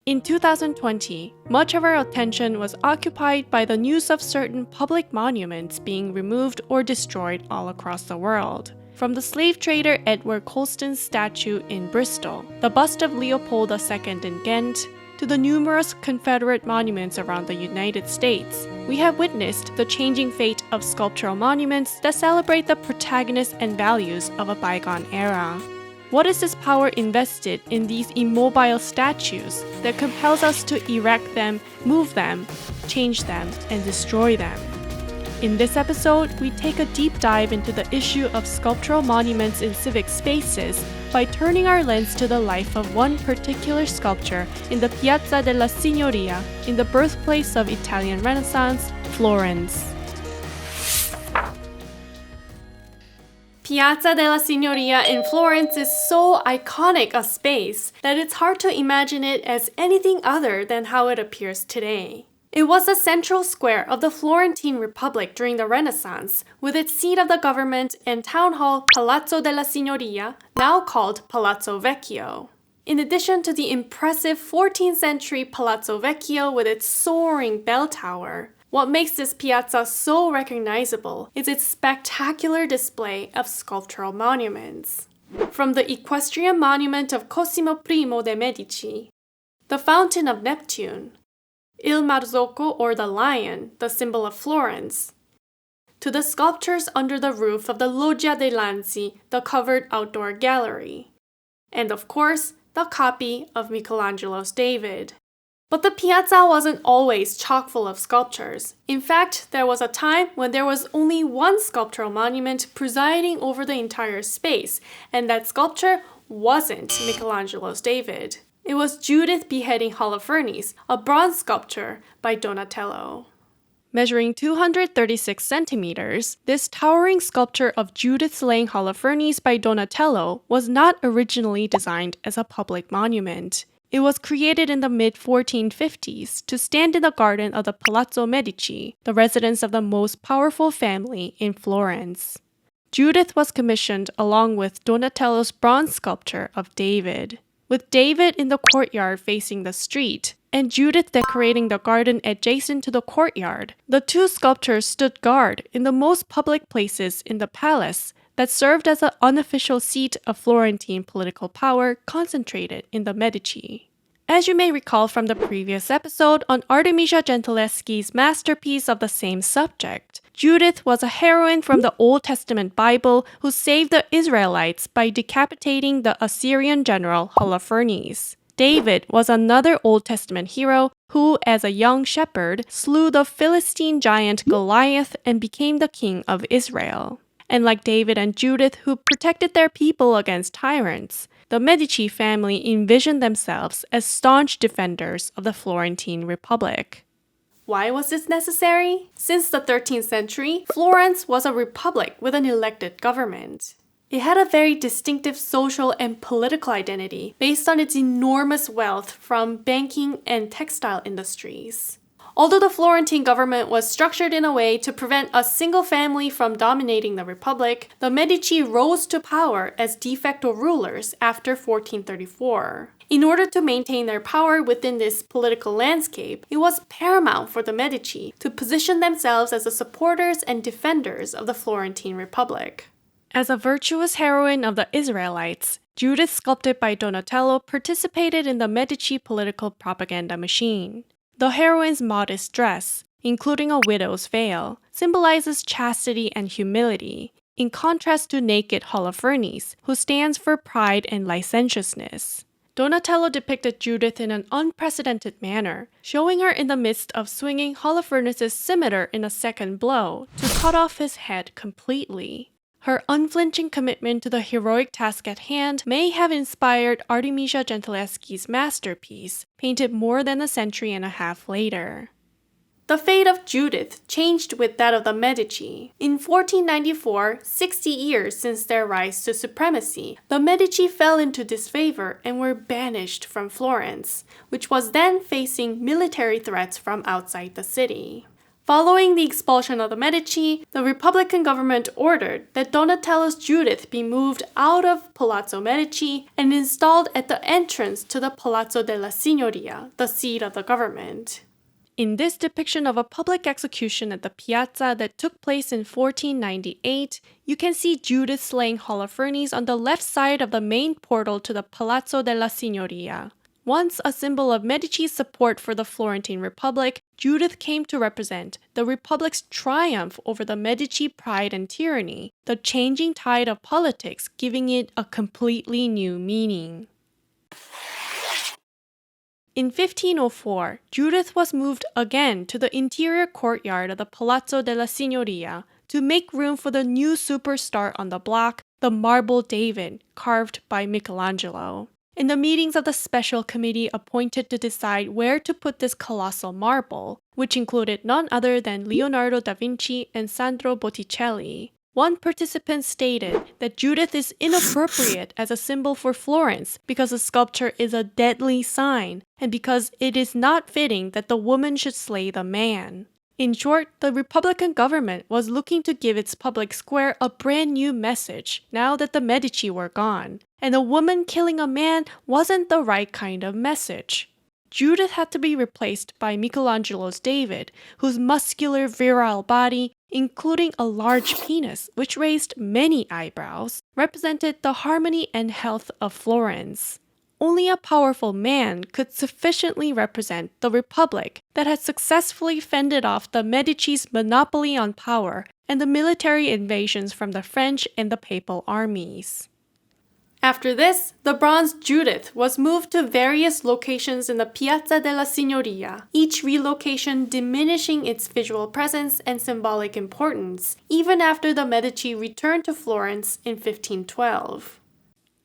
In 2020, much of our attention was occupied by the news of certain public monuments being removed or destroyed all across the world. From the slave trader Edward Colston's statue in Bristol, the bust of Leopold II in Ghent, to the numerous Confederate monuments around the United States, we have witnessed the changing fate of sculptural monuments that celebrate the protagonists and values of a bygone era. What is this power invested in these immobile statues that compels us to erect them, move them, change them, and destroy them? In this episode, we take a deep dive into the issue of sculptural monuments in civic spaces by turning our lens to the life of one particular sculpture in the Piazza della Signoria, in the birthplace of Italian Renaissance, Florence. Piazza della Signoria in Florence is so iconic a space that it's hard to imagine it as anything other than how it appears today. It was the central square of the Florentine Republic during the Renaissance, with its seat of the government and town hall Palazzo della Signoria, now called Palazzo Vecchio. In addition to the impressive 14th century Palazzo Vecchio with its soaring bell tower, what makes this piazza so recognizable is its spectacular display of sculptural monuments. From the equestrian monument of Cosimo I de' Medici, the Fountain of Neptune, Il Marzocco or the Lion, the symbol of Florence, to the sculptures under the roof of the Loggia dei Lanzi, the covered outdoor gallery, and of course, the copy of Michelangelo's David. But the piazza wasn't always chock full of sculptures. In fact, there was a time when there was only one sculptural monument presiding over the entire space, and that sculpture wasn't Michelangelo's David. It was Judith beheading Holofernes, a bronze sculpture by Donatello. Measuring 236 centimeters, this towering sculpture of Judith slaying Holofernes by Donatello was not originally designed as a public monument. It was created in the mid-1450s to stand in the garden of the Palazzo Medici, the residence of the most powerful family in Florence. Judith was commissioned along with Donatello's bronze sculpture of David. With David in the courtyard facing the street, and Judith decorating the garden adjacent to the courtyard, the two sculptures stood guard in the most public places in the palace that served as an unofficial seat of Florentine political power concentrated in the Medici. As you may recall from the previous episode on Artemisia Gentileschi's masterpiece of the same subject, Judith was a heroine from the Old Testament Bible who saved the Israelites by decapitating the Assyrian general Holofernes. David was another Old Testament hero who, as a young shepherd, slew the Philistine giant Goliath and became the king of Israel. And like David and Judith, who protected their people against tyrants, the Medici family envisioned themselves as staunch defenders of the Florentine Republic. Why was this necessary? Since the 13th century, Florence was a republic with an elected government. It had a very distinctive social and political identity based on its enormous wealth from banking and textile industries. Although the Florentine government was structured in a way to prevent a single family from dominating the republic, the Medici rose to power as de facto rulers after 1434. In order to maintain their power within this political landscape, it was paramount for the Medici to position themselves as the supporters and defenders of the Florentine Republic. As a virtuous heroine of the Israelites, Judith, sculpted by Donatello, participated in the Medici political propaganda machine. The heroine's modest dress, including a widow's veil, symbolizes chastity and humility, in contrast to naked Holofernes, who stands for pride and licentiousness. Donatello depicted Judith in an unprecedented manner, showing her in the midst of swinging Holofernes' scimitar in a second blow to cut off his head completely. Her unflinching commitment to the heroic task at hand may have inspired Artemisia Gentileschi's masterpiece, painted more than a century and a half later. The fate of Judith changed with that of the Medici. In 1494, 60 years since their rise to supremacy, the Medici fell into disfavor and were banished from Florence, which was then facing military threats from outside the city. Following the expulsion of the Medici, the Republican government ordered that Donatello's Judith be moved out of Palazzo Medici and installed at the entrance to the Piazza della Signoria, the seat of the government. In this depiction of a public execution at the piazza that took place in 1498, you can see Judith slaying Holofernes on the left side of the main portal to the Palazzo della Signoria. Once a symbol of Medici's support for the Florentine Republic, Judith came to represent the Republic's triumph over the Medici pride and tyranny, the changing tide of politics giving it a completely new meaning. In 1504, Judith was moved again to the interior courtyard of the Palazzo della Signoria to make room for the new superstar on the block, the marble David, carved by Michelangelo. In the meetings of the special committee appointed to decide where to put this colossal marble, which included none other than Leonardo da Vinci and Sandro Botticelli, one participant stated that Judith is inappropriate as a symbol for Florence because the sculpture is a deadly sign and because it is not fitting that the woman should slay the man. In short, the Republican government was looking to give its public square a brand new message now that the Medici were gone, and a woman killing a man wasn't the right kind of message. Judith had to be replaced by Michelangelo's David, whose muscular, virile body, including a large penis which raised many eyebrows, represented the harmony and health of Florence. Only a powerful man could sufficiently represent the Republic that had successfully fended off the Medici's monopoly on power and the military invasions from the French and the Papal armies. After this, the bronze Judith was moved to various locations in the Piazza della Signoria, each relocation diminishing its visual presence and symbolic importance, even after the Medici returned to Florence in 1512.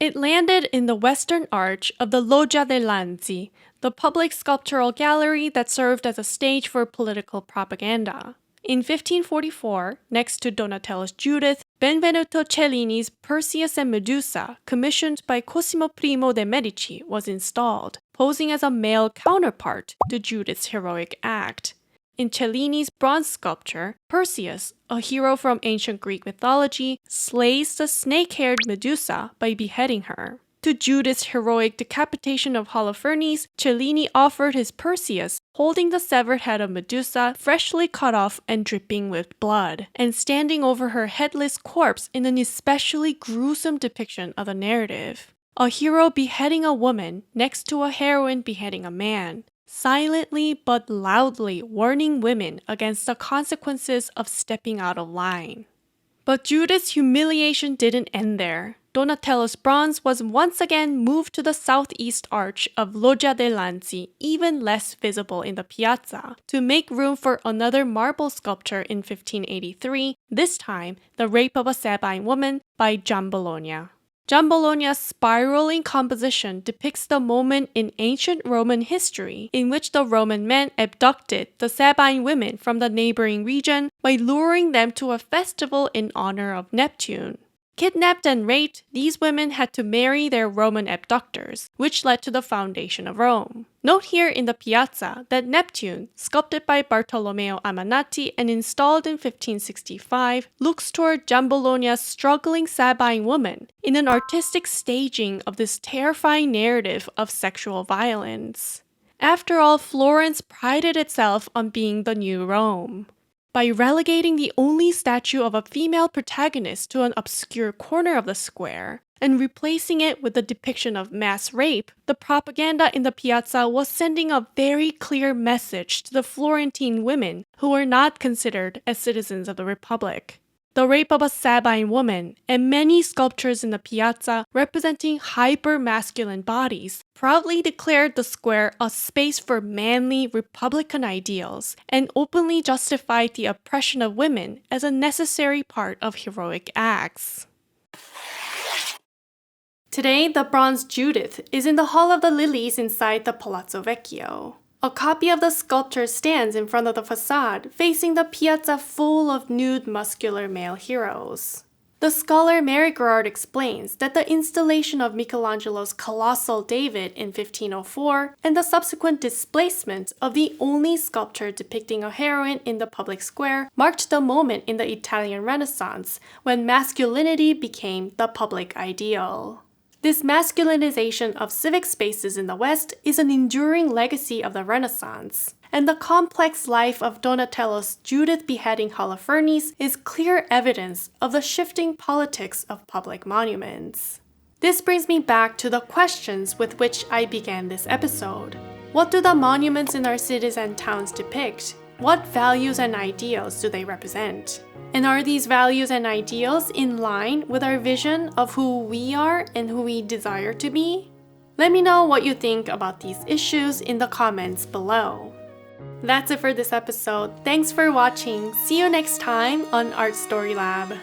It landed in the western arch of the Loggia dei Lanzi, the public sculptural gallery that served as a stage for political propaganda. In 1544, next to Donatello's Judith, Benvenuto Cellini's Perseus and Medusa, commissioned by Cosimo I de' Medici, was installed, posing as a male counterpart to Judith's heroic act. In Cellini's bronze sculpture, Perseus, a hero from ancient Greek mythology, slays the snake-haired Medusa by beheading her. To Judith's heroic decapitation of Holofernes, Cellini offered his Perseus, holding the severed head of Medusa, freshly cut off and dripping with blood, and standing over her headless corpse in an especially gruesome depiction of the narrative. A hero beheading a woman next to a heroine beheading a man, silently but loudly warning women against the consequences of stepping out of line. But Judith's humiliation didn't end there. Donatello's bronze was once again moved to the southeast arch of Loggia dei Lanzi, even less visible in the piazza, to make room for another marble sculpture in 1583, this time the Rape of a Sabine Woman by Giambologna. Giambologna's spiraling composition depicts the moment in ancient Roman history in which the Roman men abducted the Sabine women from the neighboring region by luring them to a festival in honor of Neptune. Kidnapped and raped, these women had to marry their Roman abductors, which led to the foundation of Rome. Note here in the piazza that Neptune, sculpted by Bartolomeo Amanati and installed in 1565, looks toward Giambologna's struggling Sabine woman in an artistic staging of this terrifying narrative of sexual violence. After all, Florence prided itself on being the new Rome. By relegating the only statue of a female protagonist to an obscure corner of the square, and replacing it with a depiction of mass rape, the propaganda in the piazza was sending a very clear message to the Florentine women who were not considered as citizens of the Republic. The Rape of a Sabine Woman, and many sculptures in the piazza representing hyper-masculine bodies, proudly declared the square a space for manly Republican ideals, and openly justified the oppression of women as a necessary part of heroic acts. Today, the bronze Judith is in the Hall of the Lilies inside the Palazzo Vecchio. A copy of the sculpture stands in front of the facade, facing the piazza full of nude muscular male heroes. The scholar Garrard explains that the installation of Michelangelo's colossal David in 1504 and the subsequent displacement of the only sculpture depicting a heroine in the public square marked the moment in the Italian Renaissance when masculinity became the public ideal. This masculinization of civic spaces in the West is an enduring legacy of the Renaissance, and the complex life of Donatello's Judith beheading Holofernes is clear evidence of the shifting politics of public monuments. This brings me back to the questions with which I began this episode. What do the monuments in our cities and towns depict? What values and ideals do they represent? And are these values and ideals in line with our vision of who we are and who we desire to be? Let me know what you think about these issues in the comments below. That's it for this episode. Thanks for watching. See you next time on Art Story Lab.